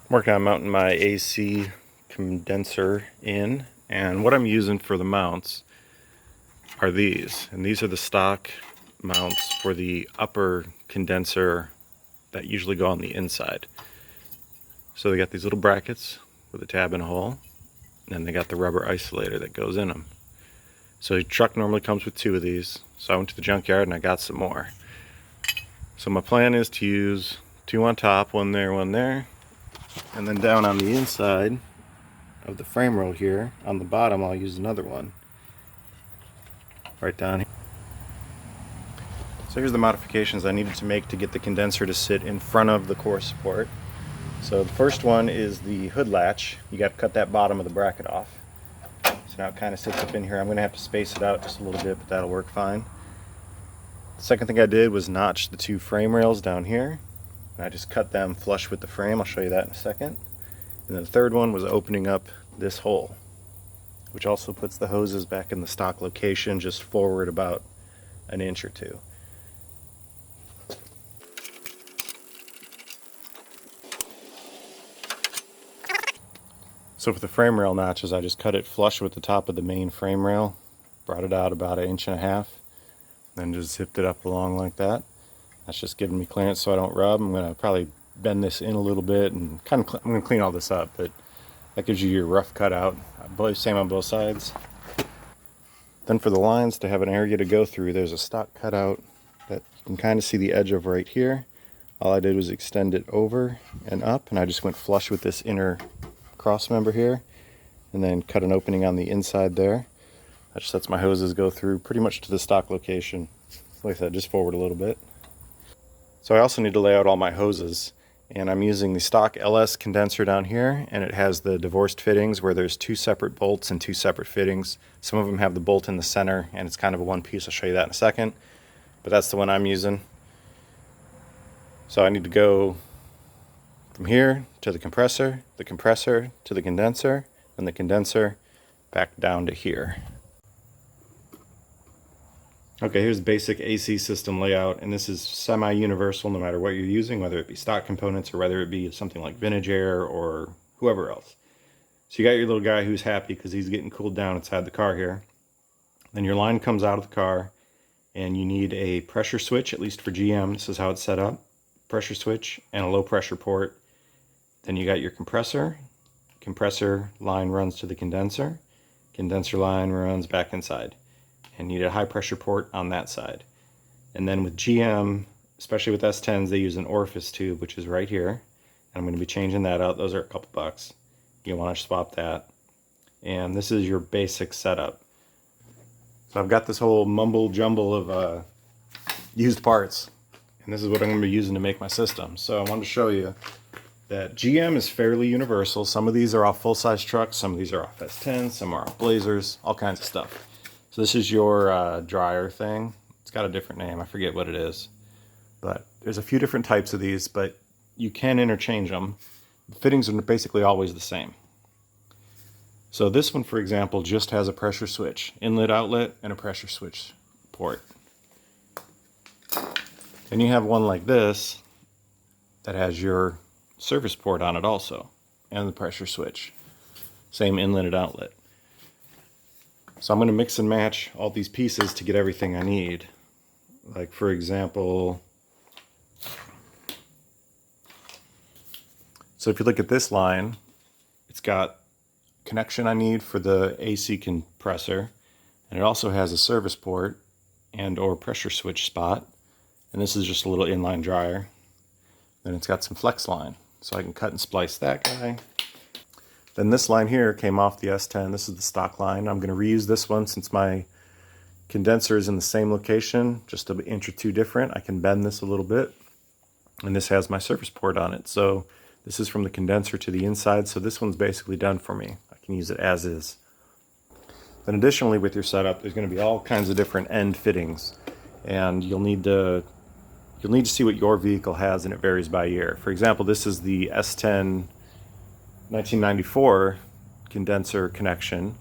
I'm working on mounting my AC condenser in, and what I'm using for the mounts are these. And these are the stock mounts for the upper condenser that usually go on the inside. So they got these little brackets with a tab and a hole, and then they got the rubber isolator that goes in them. So your truck normally comes with 2 of these, so I went to the junkyard and I got some more. So my plan is to use 2 on top, one there, and then down on the inside of the frame roll here, on the bottom I'll use another one. Right down here. So here's the modifications I needed to make to get the condenser to sit in front of the core support. So the first one is the hood latch. You got to cut that bottom of the bracket off. So now it kind of sits up in here. I'm going to have to space it out just a little bit, but that'll work fine. The second thing I did was notch the 2 frame rails down here. And I just cut them flush with the frame. I'll show you that in a second. And then the third one was opening up this hole, which also puts the hoses back in the stock location, just forward about an inch or 2. So for the frame rail notches, I just cut it flush with the top of the main frame rail, brought it out about 1.5 inches, then just zipped it up along like that. That's just giving me clearance so I don't rub. I'm going to probably bend this in a little bit and I'm going to clean all this up, but that gives you your rough cutout. Same on both sides. Then for the lines, to have an area to go through, there's a stock cutout that you can kind of see the edge of right here. All I did was extend it over and up, and I just went flush with this inner cross member here, and then cut an opening on the inside there. That just lets my hoses go through pretty much to the stock location. Like I said, just forward a little bit. So I also need to lay out all my hoses, and I'm using the stock LS condenser down here, and it has the divorced fittings where there's 2 separate bolts and 2 separate fittings. Some of them have the bolt in the center, and it's kind of a one piece. I'll show you that in a second, but that's the one I'm using. So I need to go from here to the compressor to the condenser, and the condenser back down to here. Okay, here's the basic AC system layout, and this is semi-universal no matter what you're using, whether it be stock components or whether it be something like vintage air or whoever else. So you got your little guy who's happy because he's getting cooled down inside the car here. Then your line comes out of the car, and you need a pressure switch, at least for GM. This is how it's set up. Pressure switch and a low pressure port. Then you got your compressor. Compressor line runs to the condenser. Condenser line runs back inside. And you need a high pressure port on that side. And then with GM, especially with S10s, they use an orifice tube, which is right here. And I'm going to be changing that out. Those are a couple bucks. You want to swap that. And this is your basic setup. So I've got this whole mumble jumble of used parts. And this is what I'm going to be using to make my system. So I wanted to show you that GM is fairly universal. Some of these are off full-size trucks, some of these are off S10s, some are off Blazers, all kinds of stuff. So this is your dryer thing. It's got a different name, I forget what it is. But there's a few different types of these, but you can interchange them. The fittings are basically always the same. So this one, for example, just has a pressure switch, inlet outlet, and a pressure switch port. Then you have one like this that has your service port on it also, and the pressure switch. Same inlet and outlet. So I'm going to mix and match all these pieces to get everything I need. Like for example, so if you look at this line, it's got connection I need for the AC compressor, and it also has a service port and or pressure switch spot, and this is just a little inline dryer. Then it's got some flex line, so I can cut and splice that guy. Then this line here came off the S10. This is the stock line. I'm going to reuse this one since my condenser is in the same location, just an inch or 2 different. I can bend this a little bit, and this has my service port on it. So this is from the condenser to the inside, so this one's basically done for me. I can use it as is. Then additionally with your setup, there's going to be all kinds of different end fittings, and you'll need to see what your vehicle has, and it varies by year. For example, this is the S10 1994 condenser connection.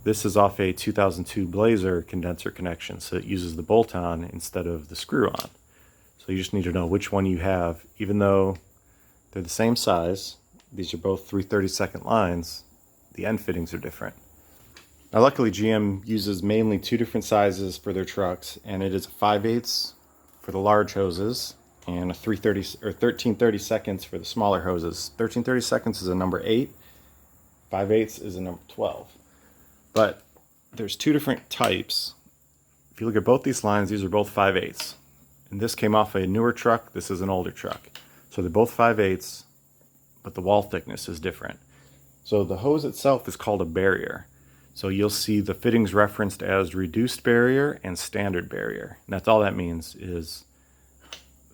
This is off a 2002 Blazer condenser connection, so it uses the bolt-on instead of the screw-on. So you just need to know which one you have. Even though they're the same size, these are both 3/32 lines, the end fittings are different. Now luckily GM uses mainly two different sizes for their trucks, and it is a 5/8 for the large hoses and a 3/30 or 13/32 for the smaller hoses. 13/32 is a number 8, 5/8 is a number 12. But there's two different types. If you look at both these lines, these are both 5/8. And this came off a newer truck, this is an older truck. So they're both 5/8, but the wall thickness is different. So the hose itself is called a barrier. So you'll see the fittings referenced as reduced barrier and standard barrier. And that's all that means, is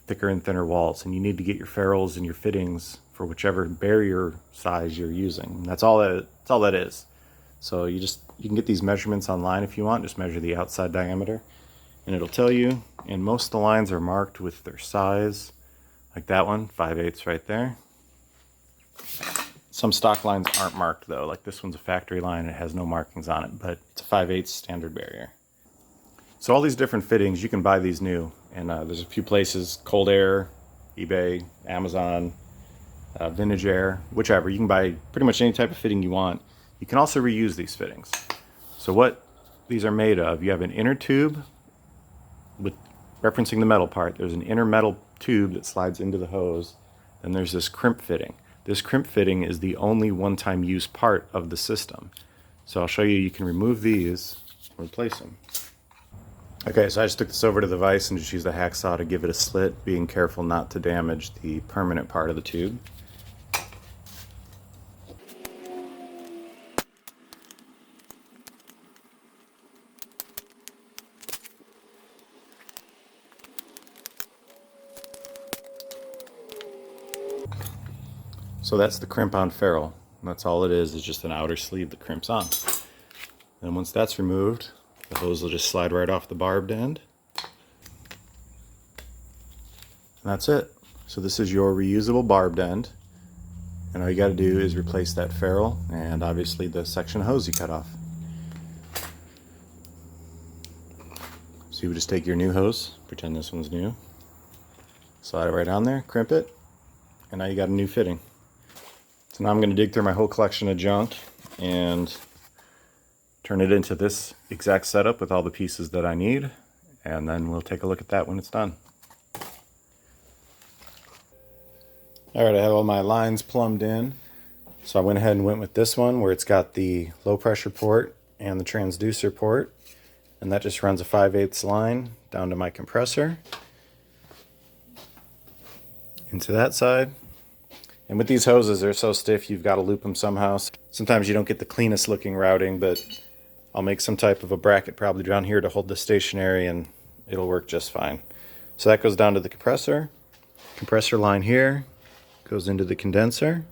thicker and thinner walls. And you need to get your ferrules and your fittings for whichever barrier size you're using. And that's all that is. So you can get these measurements online if you want. Just measure the outside diameter and it'll tell you. And most of the lines are marked with their size, like that one, 5/8 right there. Some stock lines aren't marked though, like this one's a factory line, it has no markings on it, but it's a 5/8 standard barrier. So all these different fittings, you can buy these new, and there's a few places, Cold Air, eBay, Amazon, Vintage Air, whichever. You can buy pretty much any type of fitting you want. You can also reuse these fittings. So what these are made of, you have an inner tube with referencing the metal part. There's an inner metal tube that slides into the hose, and there's this crimp fitting. This crimp fitting is the only one-time use part of the system. So I'll show you, you can remove these or replace them. Okay, so I just took this over to the vise and just used the hacksaw to give it a slit, being careful not to damage the permanent part of the tube. So that's the crimp-on ferrule. That's all it is just an outer sleeve that crimps on. And once that's removed, the hose will just slide right off the barbed end. And that's it. So this is your reusable barbed end. And all you got to do is replace that ferrule and obviously the section of hose you cut off. So you would just take your new hose, pretend this one's new, slide it right on there, crimp it, and now you got a new fitting. So now I'm going to dig through my whole collection of junk and turn it into this exact setup with all the pieces that I need, and then we'll take a look at that when it's done. Alright, I have all my lines plumbed in. So I went ahead and went with this one where it's got the low pressure port and the transducer port, and that just runs a 5/8 line down to my compressor into that side. And with these hoses, they're so stiff you've got to loop them somehow. Sometimes you don't get the cleanest looking routing, but I'll make some type of a bracket probably down here to hold this stationary and it'll work just fine. So that goes down to the compressor. Compressor line here goes into the condenser.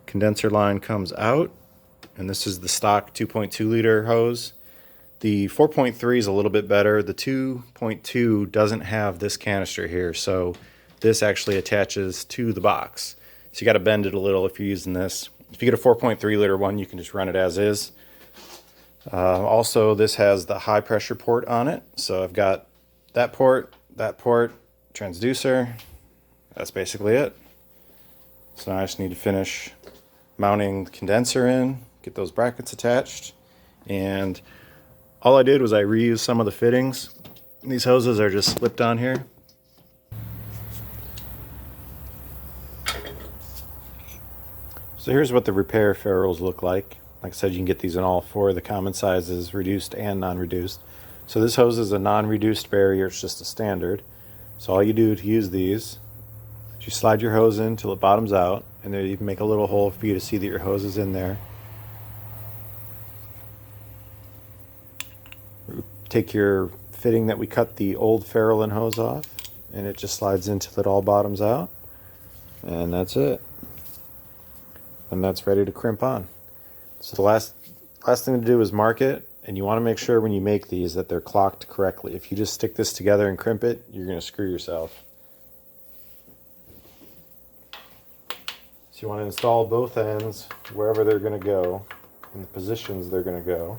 Condenser line comes out, and this is the stock 2.2 liter hose. The 4.3 is a little bit better. The 2.2 doesn't have this canister here, so this actually attaches to the box. So you got to bend it a little if you're using this. If you get a 4.3 liter one, you can just run it as is. Also, this has the high pressure port on it. So I've got that port, transducer. That's basically it. So now I just need to finish mounting the condenser in, get those brackets attached. And all I did was I reused some of the fittings. These hoses are just slipped on here. So here's what the repair ferrules look like. Like I said, you can get these in all four of the common sizes, reduced and non-reduced. So this hose is a non-reduced barrier, it's just a standard. So all you do to use these is you slide your hose in till it bottoms out, and then you can make a little hole for you to see that your hose is in there. Take your fitting that we cut the old ferrule and hose off, and it just slides in till it all bottoms out. And that's it. And that's ready to crimp on. So the last thing to do is mark it, and you want to make sure when you make these that they're clocked correctly. If you just stick this together and crimp it, you're going to screw yourself. So you want to install both ends wherever they're going to go, in the positions they're going to go.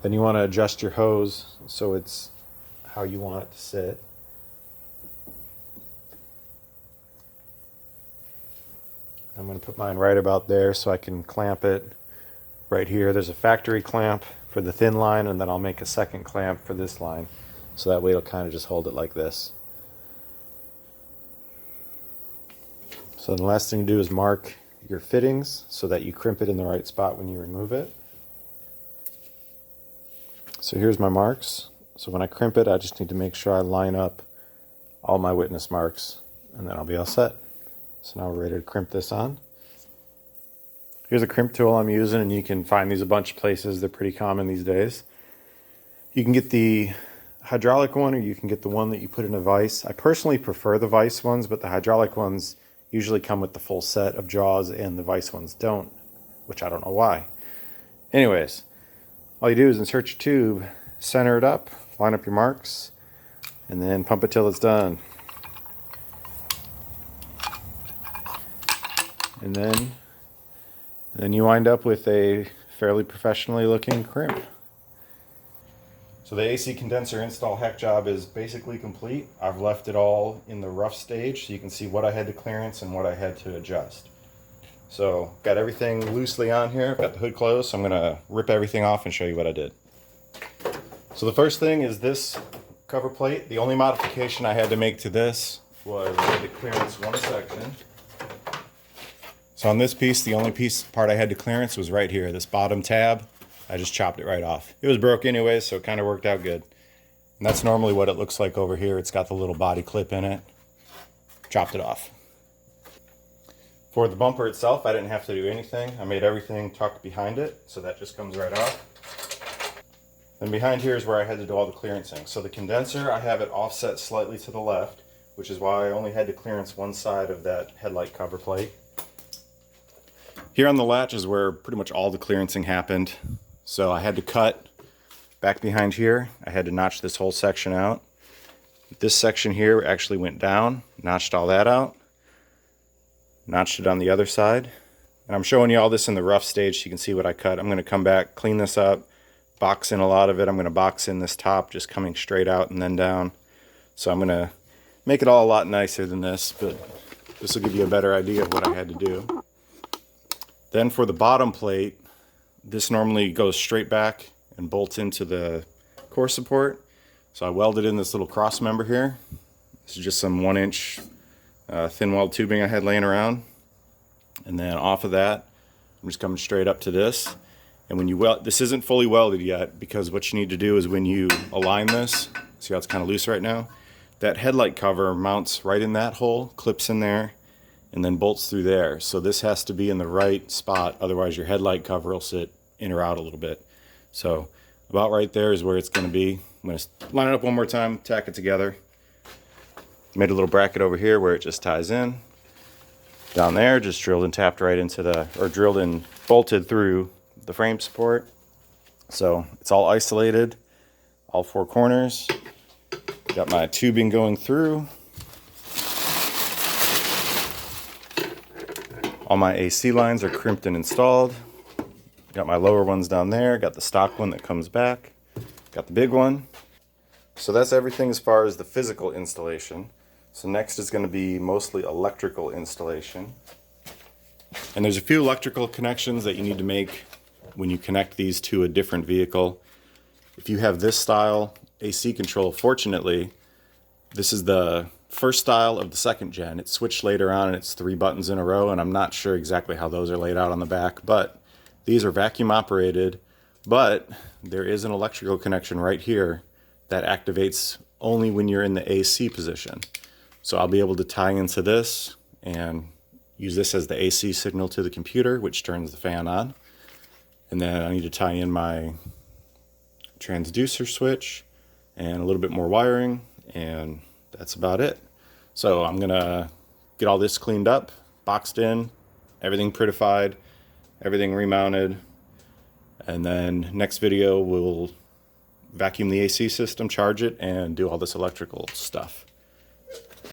Then you want to adjust your hose so it's how you want it to sit. I'm going to put mine right about there so I can clamp it right here. There's a factory clamp for the thin line, and then I'll make a second clamp for this line. So that way it'll kind of just hold it like this. So the last thing to do is mark your fittings so that you crimp it in the right spot when you remove it. So here's my marks. So when I crimp it, I just need to make sure I line up all my witness marks, and then I'll be all set. So now we're ready to crimp this on. Here's a crimp tool I'm using, and you can find these a bunch of places. They're pretty common these days. You can get the hydraulic one, or you can get the one that you put in a vise. I personally prefer the vise ones, but the hydraulic ones usually come with the full set of jaws, and the vise ones don't, which I don't know why. Anyways, all you do is insert your tube, center it up, line up your marks, and then pump it till it's done. And then you wind up with a fairly professionally looking crimp. So the AC condenser install heck job is basically complete. I've left it all in the rough stage so you can see what I had to clearance and what I had to adjust. So got everything loosely on here, got the hood closed, so I'm gonna rip everything off and show you what I did. So the first thing is this cover plate. The only modification I had to make to this was I had to clearance one section. So on this piece, the only part I had to clearance was right here, this bottom tab. I just chopped it right off. It was broke anyway, so it kind of worked out good. And that's normally what it looks like over here. It's got the little body clip in it. Chopped it off. For the bumper itself, I didn't have to do anything. I made everything tucked behind it, so that just comes right off. And behind here is where I had to do all the clearancing. So the condenser, I have it offset slightly to the left, which is why I only had to clearance one side of that headlight cover plate. Here on the latch is where pretty much all the clearancing happened. So I had to cut back behind here. I had to notch this whole section out. This section here actually went down, notched all that out, notched it on the other side. And I'm showing you all this in the rough stage so you can see what I cut. I'm going to come back, clean this up, box in a lot of it. I'm going to box in this top just coming straight out and then down. So I'm going to make it all a lot nicer than this, but this will give you a better idea of what I had to do. Then for the bottom plate, this normally goes straight back and bolts into the core support. So I welded in this little cross member here. This is just some 1-inch thin weld tubing I had laying around. And then off of that, I'm just coming straight up to this. And when you weld, this isn't fully welded yet, because what you need to do is when you align this, see how it's kind of loose right now? That headlight cover mounts right in that hole, clips in there, and then bolts through there. So this has to be in the right spot, otherwise your headlight cover will sit in or out a little bit. So about right there is where it's going to be. I'm going to line it up one more time, tack it together. Made a little bracket over here where it just ties in. Down there, just drilled and tapped right into the, or drilled and bolted through the frame support. So it's all isolated, all four corners. Got my tubing going through. All my AC lines are crimped and installed. Got my lower ones down there. Got the stock one that comes back. Got the big one. So that's everything as far as the physical installation. So next is going to be mostly electrical installation. And there's a few electrical connections that you need to make when you connect these to a different vehicle. If you have this style AC control, fortunately, this is the first style of the second gen. It's switched later on and it's 3 buttons in a row, and I'm not sure exactly how those are laid out on the back, but these are vacuum operated, but there is an electrical connection right here that activates only when you're in the AC position. So I'll be able to tie into this and use this as the AC signal to the computer, which turns the fan on. And then I need to tie in my transducer switch and a little bit more wiring, and that's about it. So I'm gonna get all this cleaned up, boxed in, everything prettified, everything remounted, and then next video we'll vacuum the AC system, charge it, and do all this electrical stuff.